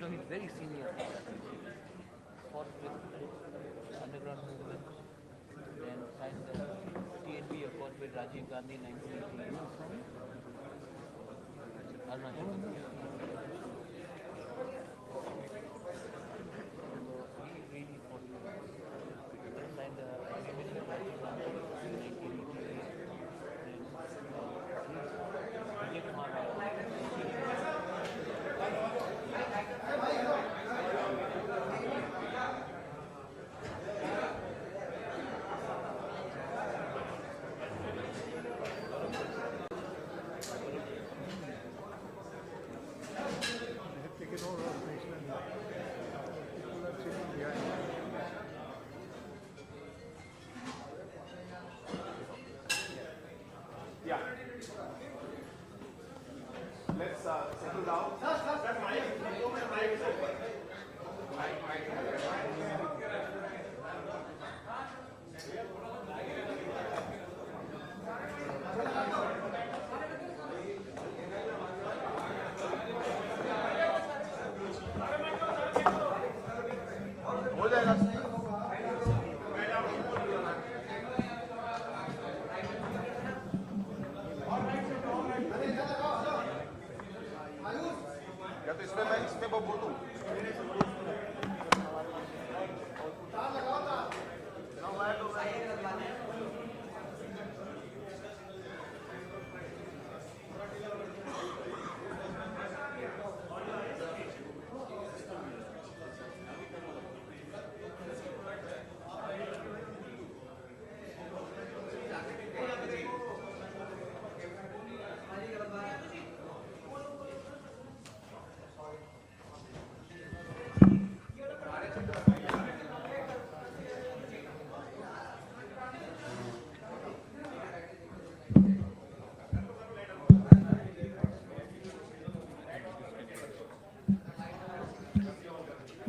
He's very senior. Fought with underground movement, then signed the TNP accord with Rajiv Gandhi in 1988. Arunachal Pradesh. So he really fought with us. Then signed the agreement with Rajiv Gandhi in 1988. Then Vijay Kumar Rao. Take it over, people are sitting behind. Yeah. Let's settle down. हो जाएगा. या तो इसमें मैं बोलूं.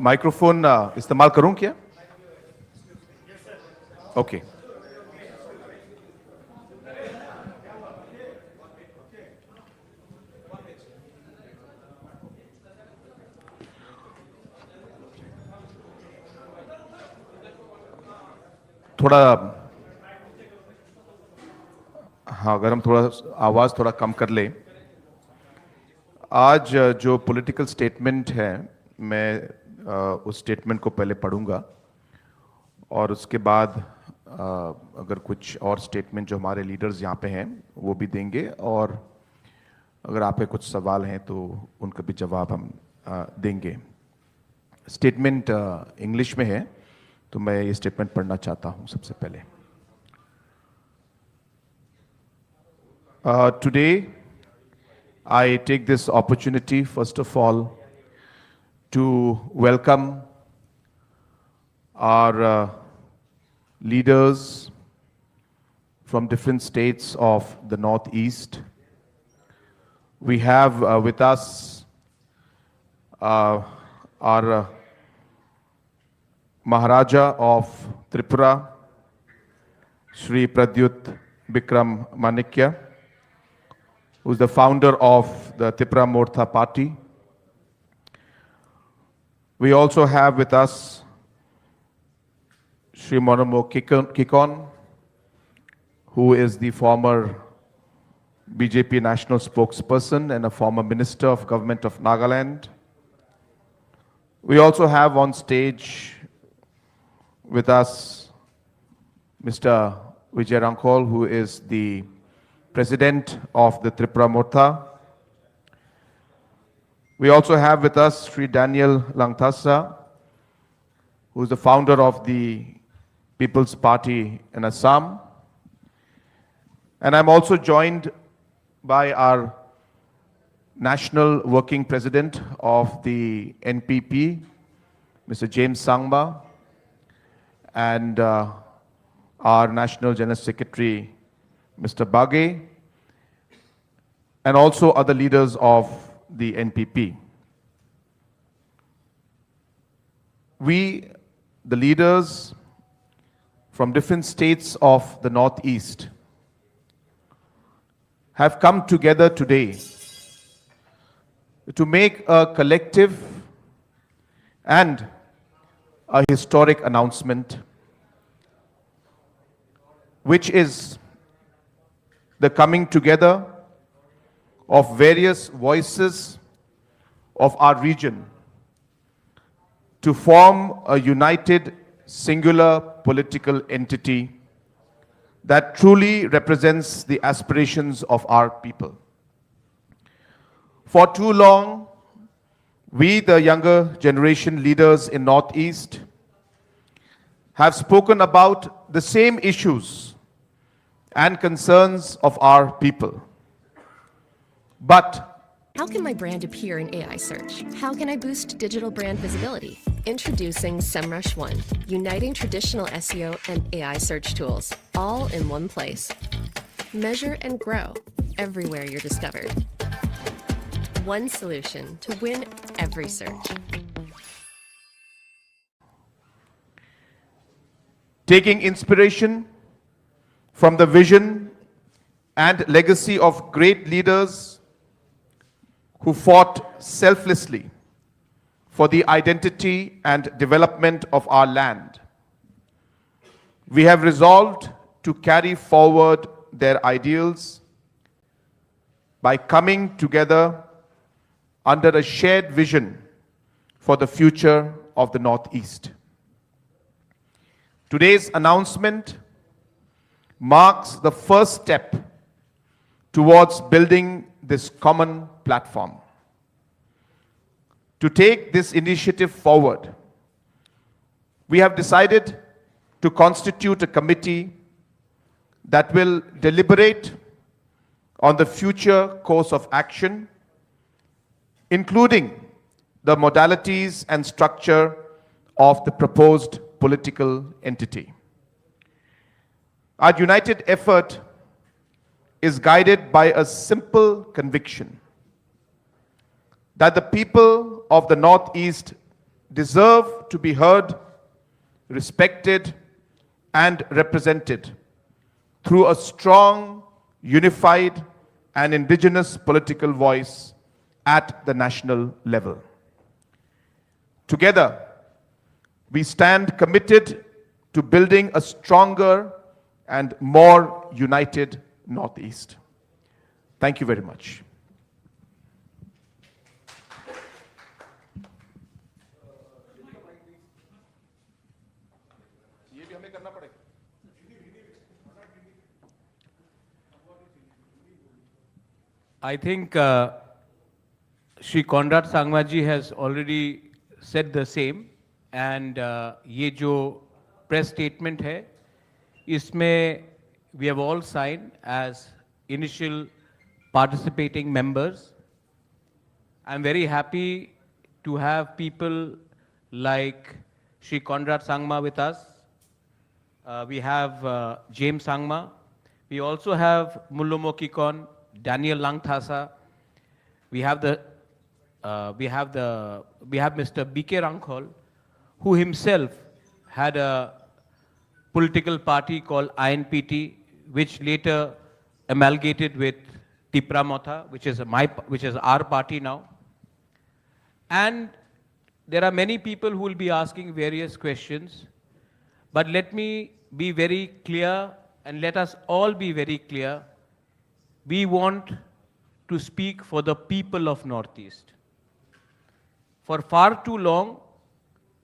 Microphone इस्तेमाल करूं क्या? ओके. थोड़ा हाँ, अगर हम थोड़ा आवाज थोड़ा कम कर ले. आज जो पॉलिटिकल स्टेटमेंट है, मैं उस स्टेटमेंट को पहले पढ़ूंगा और उसके बाद अगर कुछ और स्टेटमेंट जो हमारे लीडर्स यहाँ पे हैं वो भी देंगे, और अगर आप पे कुछ सवाल हैं तो उनका भी जवाब हम देंगे. स्टेटमेंट इंग्लिश में है तो मैं ये स्टेटमेंट पढ़ना चाहता हूँ सबसे पहले. Today I take this opportunity, first of all, to welcome our leaders from different states of the Northeast. We have with us our Maharaja of Tripura, Shri Pradyut Bikram Manikya, who is the founder of the Tripura Mortha Party. We also have with us Shri Monomo Kikon, who is the former BJP national spokesperson and a former minister of government of Nagaland. We also have on stage with us Mr. Vijay Rankol, who is the President of the Tripura Mortha. We also have with us Sri Daniel Langthasa, who is the founder of the People's Party in Assam. And I'm also joined by our National Working President of the NPP, Mr. James Sangma, and our National General Secretary, Mr. Baghe, and also other leaders of the NPP. We, the leaders from different states of the Northeast, have come together today to make a collective and a historic announcement, which is the coming together of various voices of our region to form a united, singular political entity that truly represents the aspirations of our people. For too long, we, the younger generation leaders in Northeast, have spoken about the same issues and concerns of our people. But how can my brand appear in AI search? How can I boost digital brand visibility? Introducing SEMrush One, uniting traditional SEO and AI search tools, all in one place. Measure and grow everywhere you're discovered. One solution to win every search. Taking inspiration from the vision and legacy of great leaders who fought selflessly for the identity and development of our land, we have resolved to carry forward their ideals by coming together under a shared vision for the future of the Northeast. Today's announcement marks the first step towards building this common platform. To take this initiative forward, we have decided to constitute a committee that will deliberate on the future course of action, including the modalities and structure of the proposed political entity. Our united effort is guided by a simple conviction that the people of the Northeast deserve to be heard, respected, and represented through a strong, unified, and indigenous political voice at the national level. Together, we stand committed to building a stronger and more united Northeast. Thank you very much. I think Shri Conrad Sangma ji has already said the same, and ये जो press statement है, इसमें we have all signed as initial participating members. I'm very happy to have people like Shri Conrad Sangma with us. We have James Sangma. We also have Mullo Mokikon, Daniel Langthasa. We have Mr. B.K. Rankhol, who himself had a political party called INPT, which later amalgamated with Tipra Motha, which is our party now. And there are many people who will be asking various questions, but let me be very clear, and let us all be very clear. We want to speak for the people of Northeast. For far too long,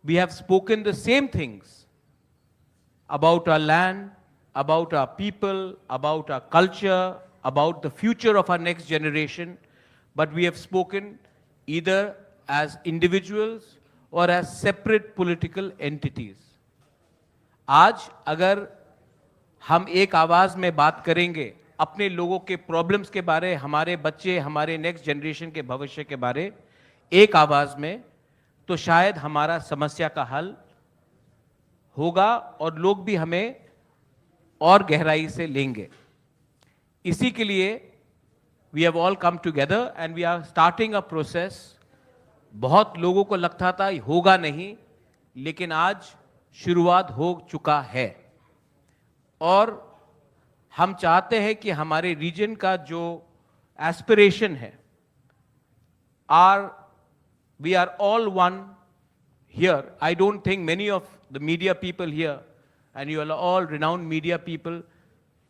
we have spoken the same things about our land, about our people, about our culture, about the future of our next generation, but we have spoken either as individuals or as separate political entities. आज अगर हम एक आवाज में बात करेंगे अपने लोगों के प्रॉब्लम्स के बारे, हमारे बच्चे, हमारे नेक्स्ट जनरेशन के भविष्य के बारे एक आवाज में, तो शायद हमारा समस्या का हल होगा और लोग भी हमें और गहराई से लेंगे. इसी के लिए we have all come together and we are starting a process. बहुत लोगों को लगता था होगा नहीं, लेकिन आज शुरुआत हो चुका है और हम चाहते हैं कि हमारे रीजन का जो एस्पिरेशन है, we are all one here. I don't think many of the media people here, and you are all renowned media people,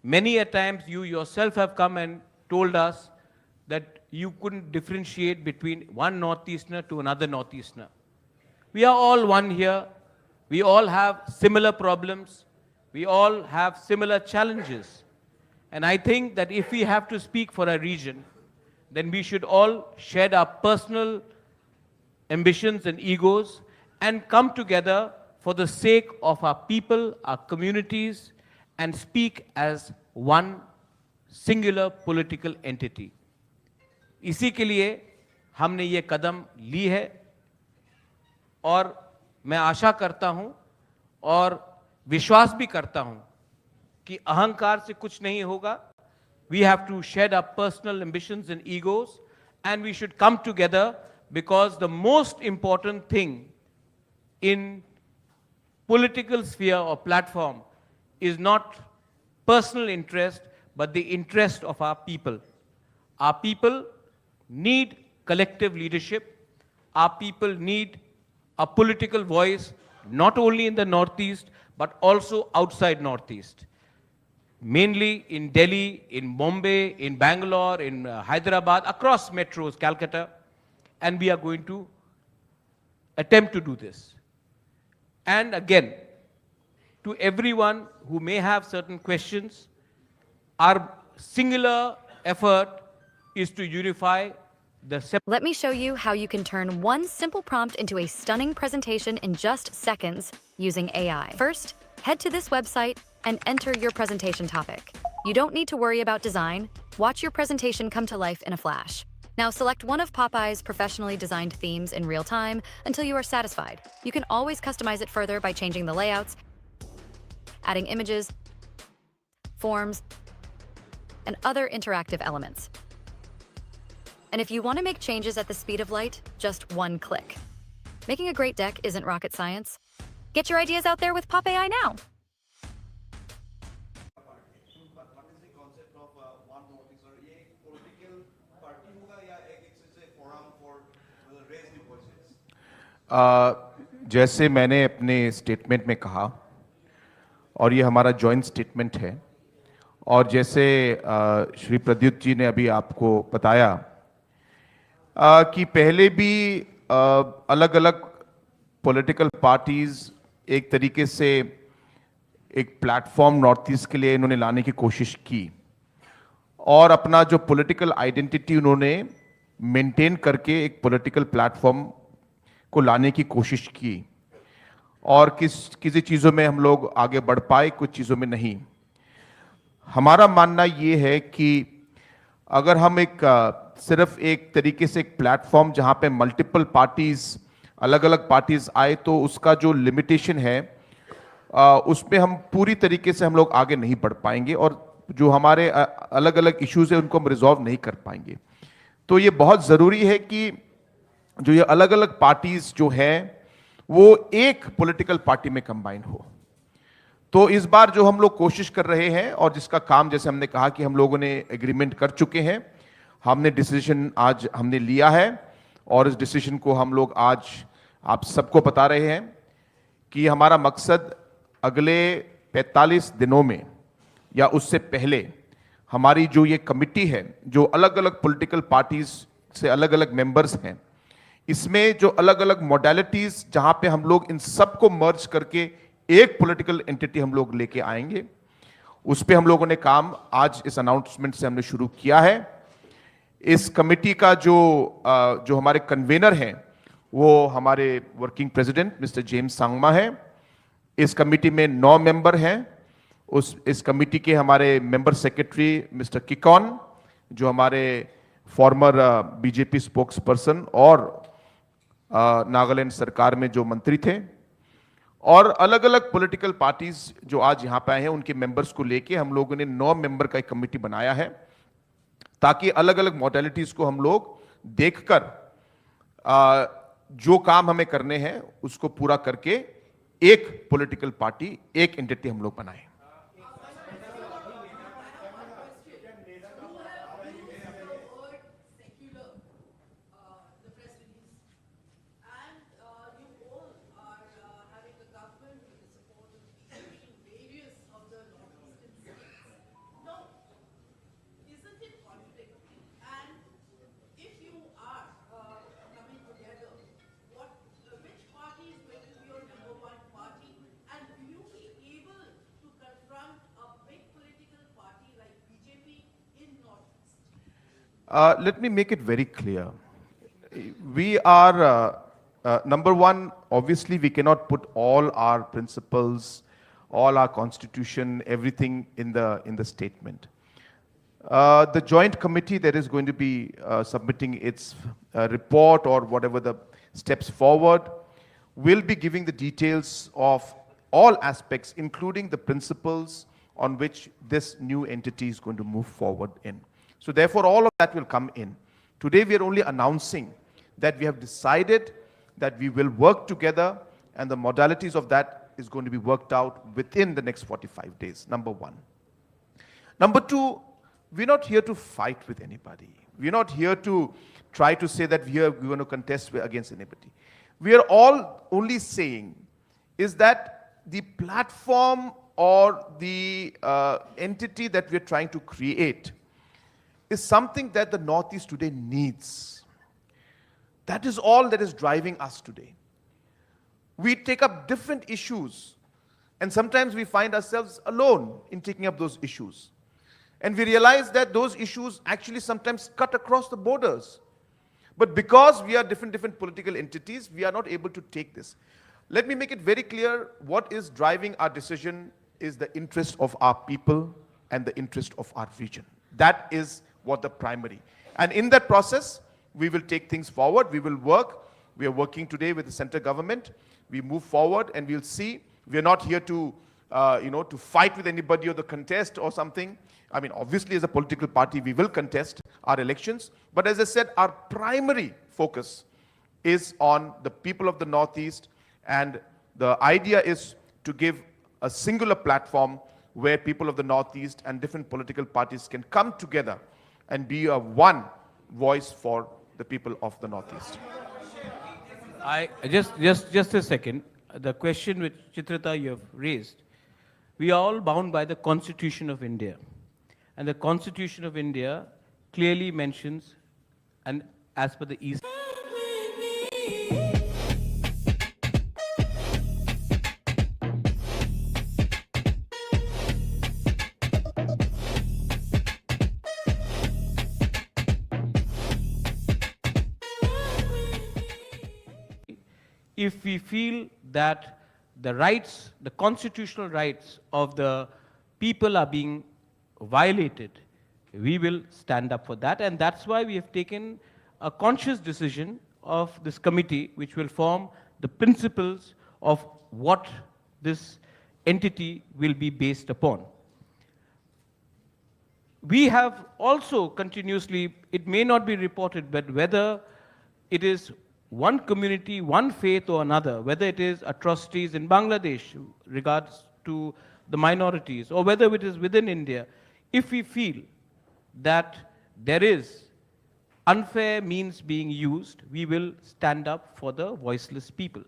many a times you yourself have come and told us that you couldn't differentiate between one Northeasterner to another Northeasterner. We are all one here. We all have similar problems. We all have similar challenges. And I think that if we have to speak for a region, then we should all shed our personal ambitions and egos and come together for the sake of our people, our communities, and speak as one singular political entity. इसी के लिए हमने ये कदम ली है और मैं आशा करता हूं और विश्वास भी करता हूं कि अहंकार से कुछ नहीं होगा. We have to shed our personal ambitions and egos, and we should come together, because the most important thing in political sphere or platform is not personal interest, but the interest of our people. Our people need collective leadership. Our people need a political voice, not only in the Northeast, but also outside Northeast. Mainly in Delhi, in Bombay, in Bangalore, in Hyderabad, across metros, Calcutta, and we are going to attempt to do this. And again, to everyone who may have certain questions, our singular effort is to unify the Let me show you how you can turn one simple prompt into a stunning presentation in just seconds using AI. First, head to this website and enter your presentation topic. You don't need to worry about design. Watch your presentation come to life in a flash. Now select one of Popeye's professionally designed themes in real time until you are satisfied. You can always customize it further by changing the layouts, adding images, forms, and other interactive elements. And if you want to make changes at the speed of light, just one click. Making a great deck isn't rocket science. Get your ideas out there with Pop AI now. जैसे मैंने अपने statement में कहा, और ये हमारा joint statement है, और जैसे श्री प्रद्युत जी ने अभी आपको बताया कि पहले भी अलग अलग पॉलिटिकल पार्टीज एक तरीके से एक प्लेटफॉर्म नॉर्थ ईस्ट के लिए इन्होंने लाने की कोशिश की, और अपना जो पॉलिटिकल आइडेंटिटी उन्होंने मेंटेन करके एक पॉलिटिकल प्लेटफॉर्म को लाने की कोशिश की, और किसी चीज़ों में हम लोग आगे बढ़ पाए, कुछ चीज़ों में नहीं. हमारा मानना ये है कि अगर हम सिर्फ एक तरीके से एक प्लेटफॉर्म जहां पे मल्टीपल पार्टीज, अलग अलग पार्टीज आए, तो उसका जो लिमिटेशन है उसमें हम पूरी तरीके से हम लोग आगे नहीं बढ़ पाएंगे, और जो हमारे अलग अलग इश्यूज है उनको हम रिजॉल्व नहीं कर पाएंगे. तो ये बहुत ज़रूरी है कि जो ये अलग अलग पार्टीज जो हैं वो एक पॉलिटिकल पार्टी में कंबाइन हो. तो इस बार जो हम लोग कोशिश कर रहे हैं, और जिसका काम जैसे हमने कहा कि हम लोगों ने एग्रीमेंट कर चुके हैं, हमने डिसीजन आज हमने लिया है, और इस डिसीजन को हम लोग आज आप सबको बता रहे हैं कि हमारा मकसद अगले 45 दिनों में या उससे पहले हमारी जो ये कमिटी है, जो अलग अलग पॉलिटिकल पार्टीज से अलग अलग मेंबर्स हैं, इसमें जो अलग अलग मॉडलिटीज जहां पे हम लोग इन सबको मर्ज करके एक पॉलिटिकल एंटिटी हम लोग लेके आएंगे, उस पे हम लोगों ने काम आज इस अनाउंसमेंट से हमने शुरू किया है. इस कमेटी का जो हमारे कन्वेनर हैं वो हमारे working president mister James Sangma है. इस कमेटी में 9 मेंबर हैं. इस कमेटी के हमारे मेंबर सेक्रेटरी मिस्टर किकॉन, जो हमारे फॉर्मर बीजेपी स्पोक्स पर्सन और नागालैंड सरकार में जो मंत्री थे, और अलग अलग पॉलिटिकल पार्टीज जो आज यहां पे आए हैं उनके मेंबर्स को लेके हम लोगों ने 9 मेंबर का एक कमेटी बनाया है, ताकि अलग अलग मॉडलिटीज को हम लोग देखकर जो काम हमें करने हैं उसको पूरा करके एक पॉलिटिकल पार्टी, एक एंटिटी हम लोग बनाएं. Let me make it very clear. We are, number one, obviously we cannot put all our principles, all our constitution, everything in the statement. The joint committee that is going to be submitting its report or whatever the steps forward will be giving the details of all aspects, including the principles on which this new entity is going to move forward in. So therefore, all of that will come in. Today, we are only announcing that we have decided that we will work together, and the modalities of that is going to be worked out within the next 45 days, number one. Number two, we're not here to fight with anybody. We're not here to try to say that we're going to contest against anybody. We are all only saying is that the platform or the entity that we're trying to create is something that the Northeast today needs. That is all that is driving us today. We take up different issues, and sometimes we find ourselves alone in taking up those issues. And we realize that those issues actually sometimes cut across the borders. But because we are different political entities, we are not able to take this. Let me make it very clear, what is driving our decision is the interest of our people and the interest of our region. That is what the primary. And in that process, we will take things forward, we will work. We are working today with the central government. We move forward and we'll see. We are not here to, to fight with anybody or the contest or something. I mean, obviously as a political party, we will contest our elections. But as I said, our primary focus is on the people of the Northeast. And the idea is to give a singular platform where people of the Northeast and different political parties can come together and be a one voice for the people of the Northeast. Just a second. The question which Chitrita you have raised, we are all bound by the Constitution of India. And the Constitution of India clearly mentions, and as per the East, if we feel that the rights, the constitutional rights of the people are being violated, we will stand up for that. And that's why we have taken a conscious decision of this committee, which will form the principles of what this entity will be based upon. We have also continuously, it may not be reported, but whether it is one community, one faith or another, whether it is atrocities in Bangladesh regards to the minorities, or whether it is within India, if we feel that there is unfair means being used, we will stand up for the voiceless people.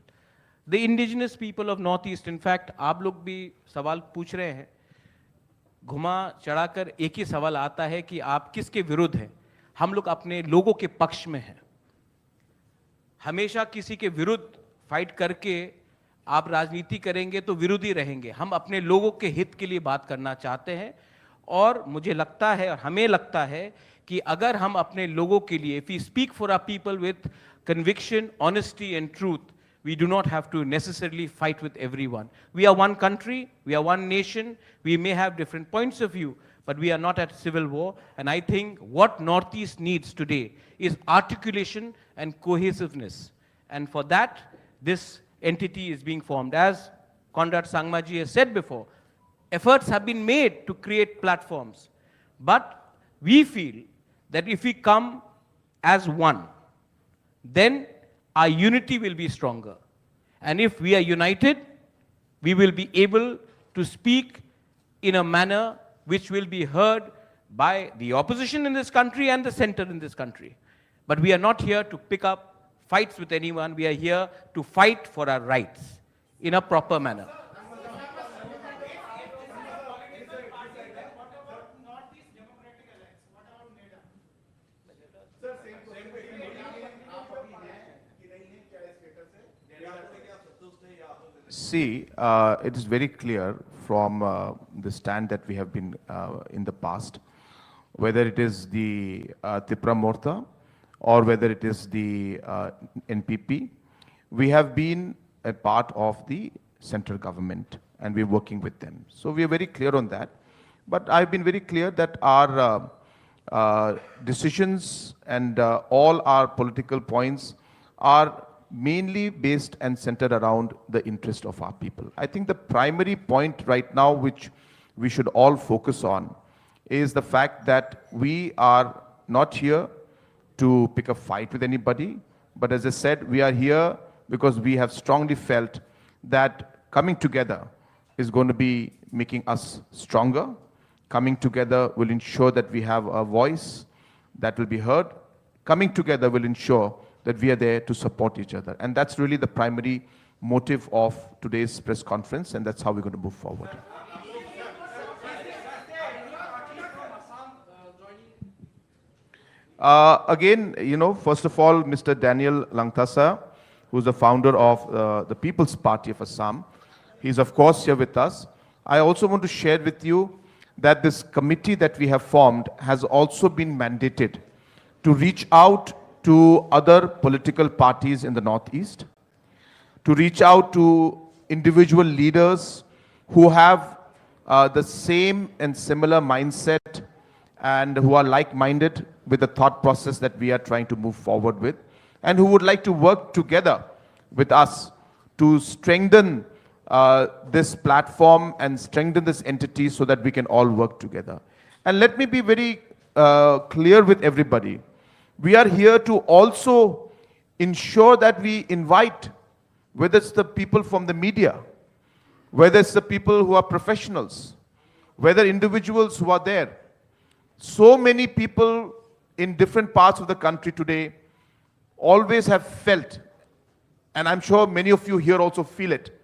The indigenous people of Northeast, in fact, आप लोग भी सवाल पूछ रहे हैं, घुमा चढ़ाकर एक ही सवाल आता है कि आप किसके विरुद्ध हैं? हम लोग अपने लोगों के पक्ष में हैं. हमेशा किसी के विरुद्ध फाइट करके आप राजनीति करेंगे तो विरोधी रहेंगे. हम अपने लोगों के हित के लिए बात करना चाहते हैं, और मुझे लगता है और हमें लगता है कि अगर हम अपने लोगों के लिए, if we speak for our people with conviction, honesty and truth, we do not have to necessarily fight with everyone. We are one country, we are one nation, we may have different points of view, but we are not at civil war. And I think what Northeast needs today is articulation and cohesiveness. And for that, this entity is being formed. As Conrad Sangmaji has said before, efforts have been made to create platforms. But we feel that if we come as one, then our unity will be stronger. And if we are united, we will be able to speak in a manner which will be heard by the opposition in this country and the center in this country. But we are not here to pick up fights with anyone. We are here to fight for our rights in a proper manner. See, it is very clear from the stand that we have been in the past. whether it is the Tipra Morta or whether it is the NPP. We have been a part of the central government and we're working with them. So we are very clear on that. But I've been very clear that our decisions and all our political points are mainly based and centered around the interest of our people. I think the primary point right now which we should all focus on is the fact that we are not here to pick a fight with anybody, but as I said, we are here because we have strongly felt that coming together is going to be making us stronger. Coming together will ensure that we have a voice that will be heard. Coming together will ensure that we are there to support each other. And that's really the primary motive of today's press conference, and that's how we're going to move forward. Again, first of all, Mr. Daniel Langtasa, who's the founder of the People's Party of Assam, he's of course here with us. I also want to share with you that this committee that we have formed has also been mandated to reach out to other political parties in the Northeast, to reach out to individual leaders who have the same and similar mindset and who are like-minded with the thought process that we are trying to move forward with, and who would like to work together with us to strengthen this platform and strengthen this entity so that we can all work together. And let me be very clear with everybody. We are here to also ensure that we invite, whether it's the people from the media, whether it's the people who are professionals, whether individuals who are there. So many people in different parts of the country today always have felt, and I'm sure many of you here also feel it,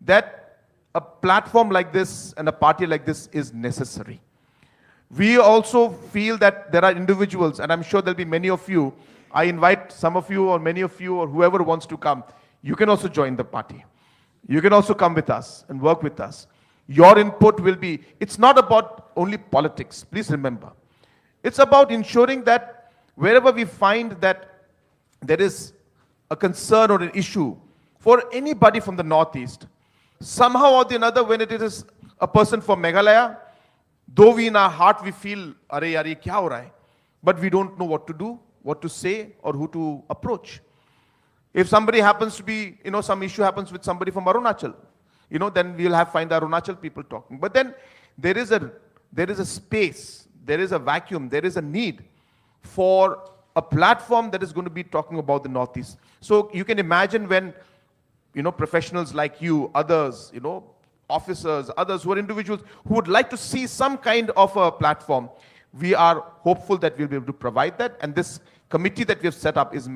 that a platform like this and a party like this is necessary. We also feel that there are individuals, and I'm sure there'll be many of you. I invite some of you or many of you or whoever wants to come. You can also join the party. You can also come with us and work with us. Your input will be, it's not about only politics, please remember. It's about ensuring that wherever we find that there is a concern or an issue for anybody from the Northeast, somehow or the another, when it is a person from Meghalaya, though we in our heart we feel, "Are yaar, ye kya ho raha hai?" but we don't know what to do, what to say, or who to approach. If somebody happens to be, some issue happens with somebody from Arunachal, then we'll find the Arunachal people talking. But then there is a space, there is a vacuum, there is a need for a platform that is going to be talking about the Northeast. So you can imagine when, professionals like you, others, officers, others who are individuals who would like to see some kind of a platform, we are hopeful that we'll be able to provide that. And this committee that we have set up is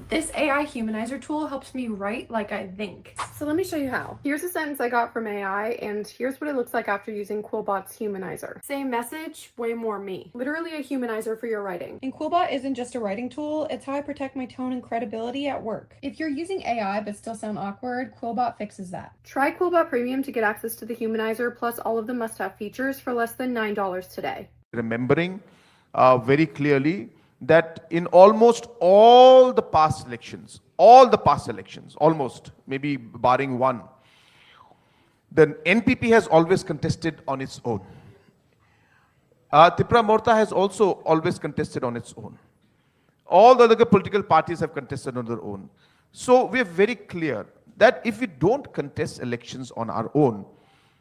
This AI humanizer tool helps me write like I think. So let me show you how. Here's a sentence I got from AI, and here's what it looks like after using Quillbot's humanizer. Same message, way more me. Literally a humanizer for your writing. And Quillbot isn't just a writing tool, it's how I protect my tone and credibility at work. If you're using AI but still sound awkward, Quillbot fixes that. Try Quillbot Premium to get access to the humanizer plus all of the must-have features for less than $9 today. Remembering very clearly that in almost all the past elections, almost, maybe barring one, the NPP has always contested on its own. Tipra Morta has also always contested on its own. All the other political parties have contested on their own. So we are very clear that if we don't contest elections on our own,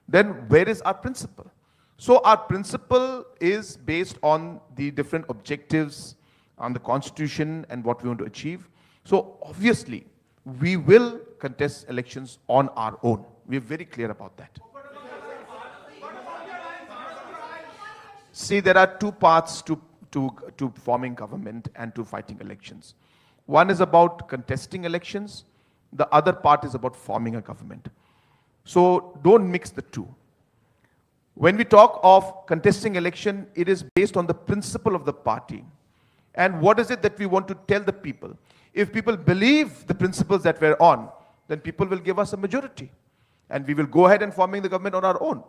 then where is our principle? So our principle is based on the different objectives, on the constitution and what we want to achieve. So obviously, we will contest elections on our own. We're very clear about that. See, there are two parts to forming government and to fighting elections. One is about contesting elections. The other part is about forming a government. So don't mix the two. When we talk of contesting election, it is based on the principle of the party. And what is it that we want to tell the people? If people believe the principles that we're on, then people will give us a majority. And we will go ahead and forming the government on our own.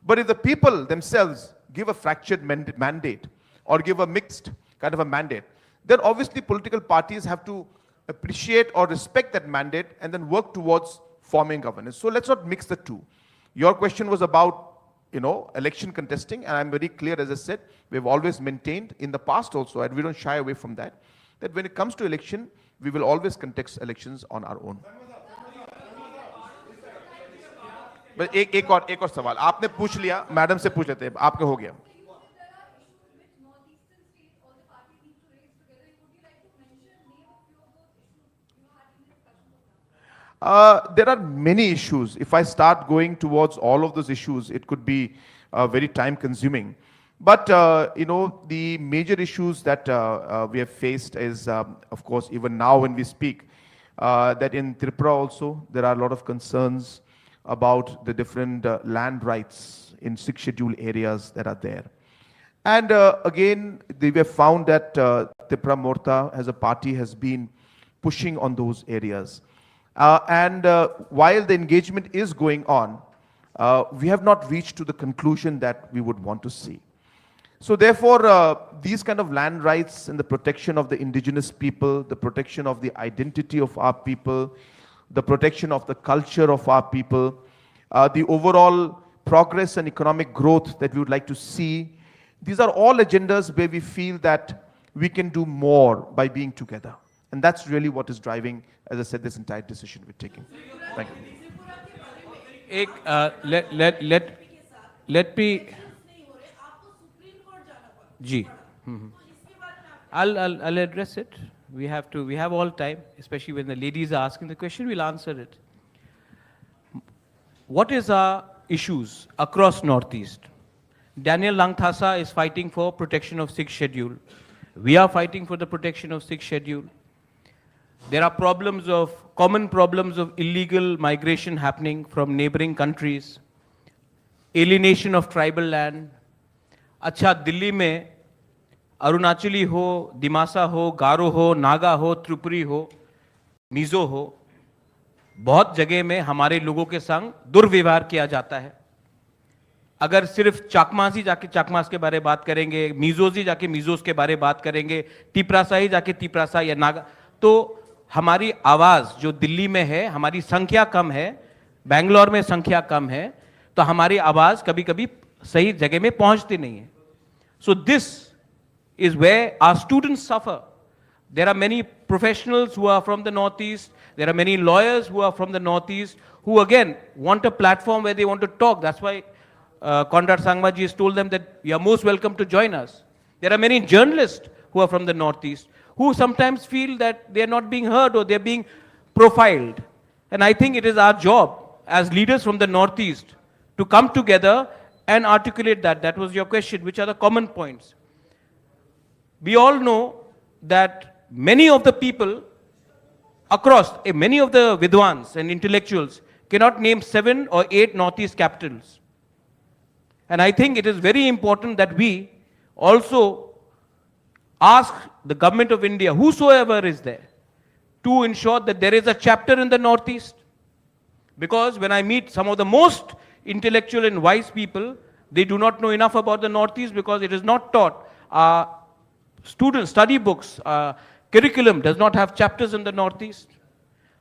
But if the people themselves give a fractured mandate, or give a mixed kind of a mandate, then obviously political parties have to appreciate or respect that mandate and then work towards forming governance. So let's not mix the two. Your question was about, election contesting, and I'm very clear, as I said, we've always maintained in the past also, and we don't shy away from that when it comes to election, we will always contest elections on our own. बस एक और सवाल आपने पूछ लिया, madam से पूछ लेते हैं, आपके हो गया. There are many issues. If I start going towards all of those issues, it could be very time consuming. But, the major issues that we have faced is, of course, even now when we speak, that in Tripura also, there are a lot of concerns about the different land rights in 6 scheduled areas that are there. And again, we have found that Tripura Morta as a party has been pushing on those areas. And while the engagement is going on, we have not reached to the conclusion that we would want to see. So therefore, these kind of land rights and the protection of the indigenous people, the protection of the identity of our people, the protection of the culture of our people, the overall progress and economic growth that we would like to see, these are all agendas where we feel that we can do more by being together. And that's really what is driving, as I said, this entire decision we're taking. Thank you. Let me. Ji. I'll address it. We have all time, especially when the ladies are asking the question, we'll answer it. What is our issues across Northeast? Daniel Langthasa is fighting for protection of 6th schedule. We are fighting for the protection of 6th schedule. There are common problems of illegal migration happening from neighboring countries, alienation of tribal land. अच्छा दिल्ली में अरुणाचली हो, दिमासा हो, गारो हो, नागा हो, त्रिपुरी हो, मिजो हो, बहुत जगह में हमारे लोगों के संग दुर्व्यवहार किया जाता है. अगर सिर्फ चाकमासी जाके चाकमास के बारे में बात करेंगे, मिजोजी जाके मिजोस के बारे में बात करेंगे, तिपरासाई जाके तिपरासा या नागा, तो हमारी आवाज जो दिल्ली में है, हमारी संख्या कम है, बेंगलोर में संख्या कम है, तो हमारी आवाज कभी कभी सही जगह में पहुंचती नहीं है. So this is where our students suffer. There are many professionals who are from the Northeast. There are many lawyers who are from the Northeast who again want a platform where they want to talk. That's why Conrad Sangmaji has told them that you are most welcome to join us. There are many journalists who are from the Northeast who sometimes feel that they are not being heard or they are being profiled. And I think it is our job as leaders from the Northeast to come together and articulate that. That was your question. Which are the common points? We all know that many of the people across, many of the Vidwans and intellectuals cannot name 7 or 8 Northeast capitals. And I think it is very important that we also ask the government of India, whosoever is there, to ensure that there is a chapter in the Northeast. Because when I meet some of the most intellectual and wise people, they do not know enough about the Northeast because it is not taught. Students, study books, curriculum does not have chapters in the Northeast.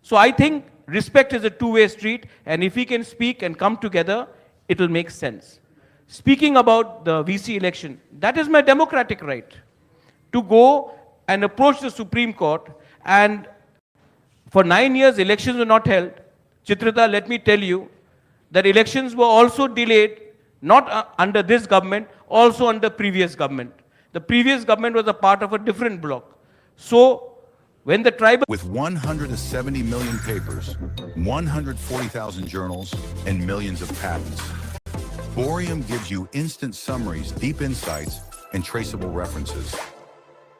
So I think respect is a two-way street, and if we can speak and come together, it will make sense. Speaking about the VC election, that is my democratic right to go and approach the Supreme Court, and for 9 years elections were not held. Chitrita, let me tell you that elections were also delayed, not under this government, also under previous government. The previous government was a part of a different bloc. So when the tribal... With 170 million papers, 140,000 journals, and millions of patents, Boreum gives you instant summaries, deep insights, and traceable references.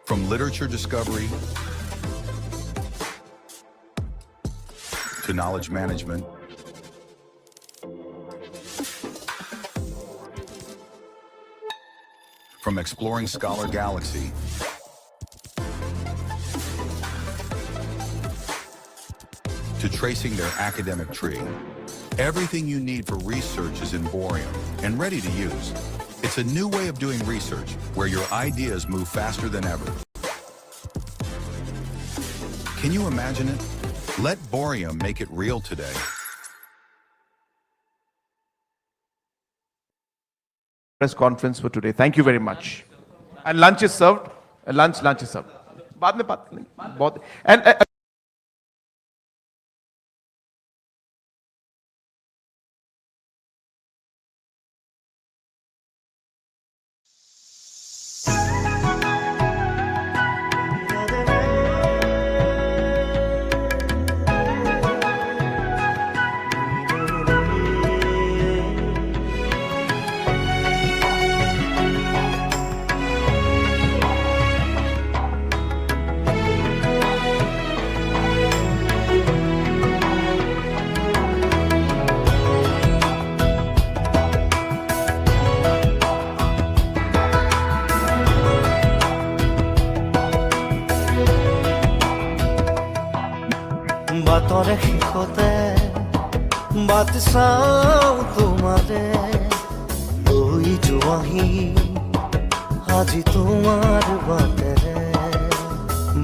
From literature discovery to knowledge management, from exploring Scholar Galaxy to tracing their academic tree. Everything you need for research is in Boreum and ready to use. It's a new way of doing research where your ideas move faster than ever. Can you imagine it? Let Boreum make it real today. Press conference for today. Thank you very much. And lunch is served. Lunch is served. बाद में बात करेंगे. बहुत and বাতরে শিখতে but চাও তোমাৰে লৈ যোৱাহি আজি তোমাৰ বাটেৰে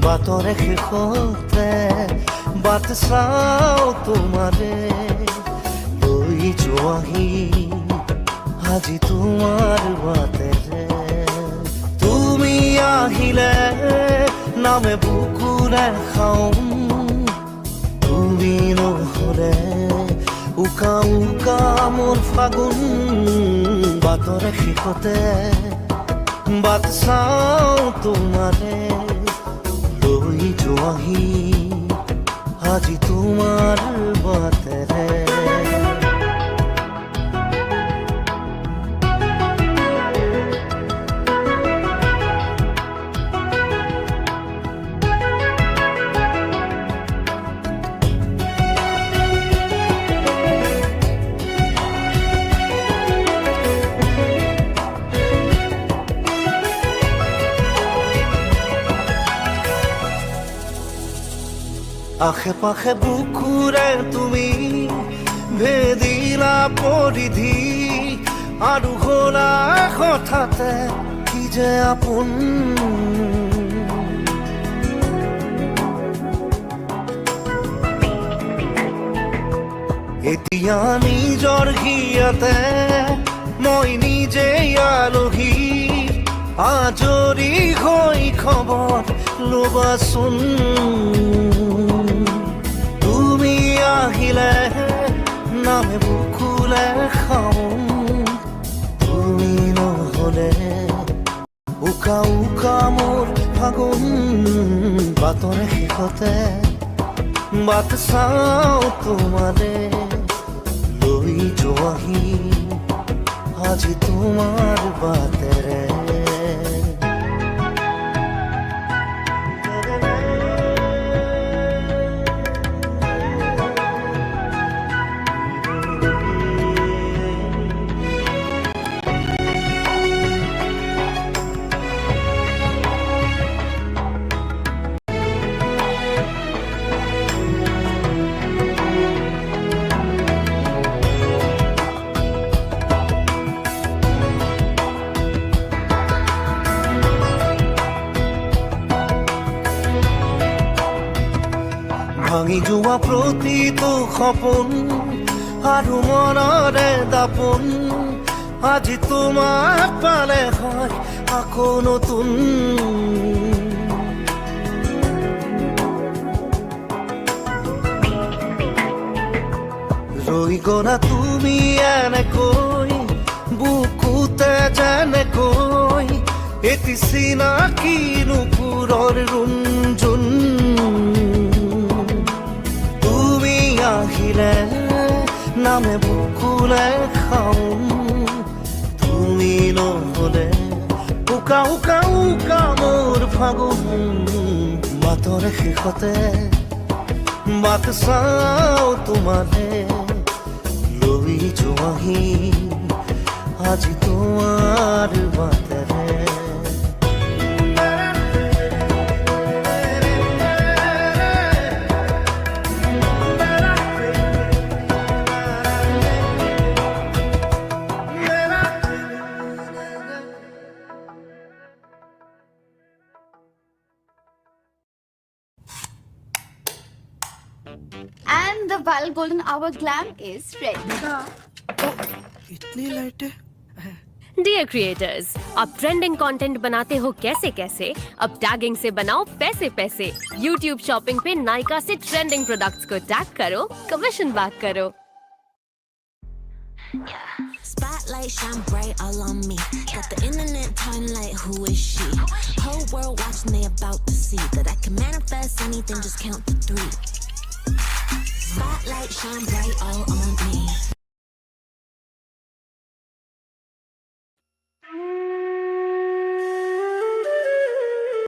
বাতৰে শিখতে বাট চাও তোমাৰে লৈ যোৱাহি আজি তোমাৰ বাটেৰে তুমি আহিলে নামে বুকুৰে খাওঁ তুমি নহলে উকা উকা মোৰ ফাগুন বাতৰে শিখতে বাট চাও তোমাৰে লৈ যোৱাহি আজি তোমাৰ বাটেৰে আশে পাশে বুকুৰে তুমি ভেদিলা পৰিধি আৰু হলা হঠাতে কি যে আপোন এতিয়া নিজৰ হিয়াতে মই নিজে আলহী আজৰি হৈ খবৰ ল'বাচোন তুমি আহিলে নামে বুকুলে খাওঁ তুমি নহলে উকা উকা মোৰ ফাগুন বাতৰে শিখতে বাট চাও তোমাৰে লৈ যোৱাহি আজি তোমাৰ বাটেৰে ভাঙি যোৱা প্ৰতিটো সপোন আৰু মনৰে দাপোন আজি তোমাক পালে হয় আকৌ নতুন ৰৈ গলা তুমি এনেকৈ বুকুতে যেনেকৈ এটি চিনাকি নুপুৰৰ ৰুণজুন আহিলে নামে বুকুলে খাওঁ তুমি নহলে উকা উকা উকা মোৰ ফাগুন বাতৰে শিখতে বাট চাও তোমাৰে লৈ যোৱাহি আজি তোমাৰ বাটেৰে And the Val Golden Hour Glam is ready. इतनी लाइटें डियर क्रिएटर्स, अब ट्रेंडिंग कंटेंट बनाते हो कैसे कैसे, अब टैगिंग से बनाओ पैसे पैसे। YouTube शॉपिंग पे नायका से ट्रेंडिंग प्रोडक्ट्स को टैग करो, कमीशन बैक करो। Spotlight shine bright all on me. Got the internet talking like, who is she? Whole world watching, they about to see that I can manifest anything, just count to 3. Spotlight shine bright all on me.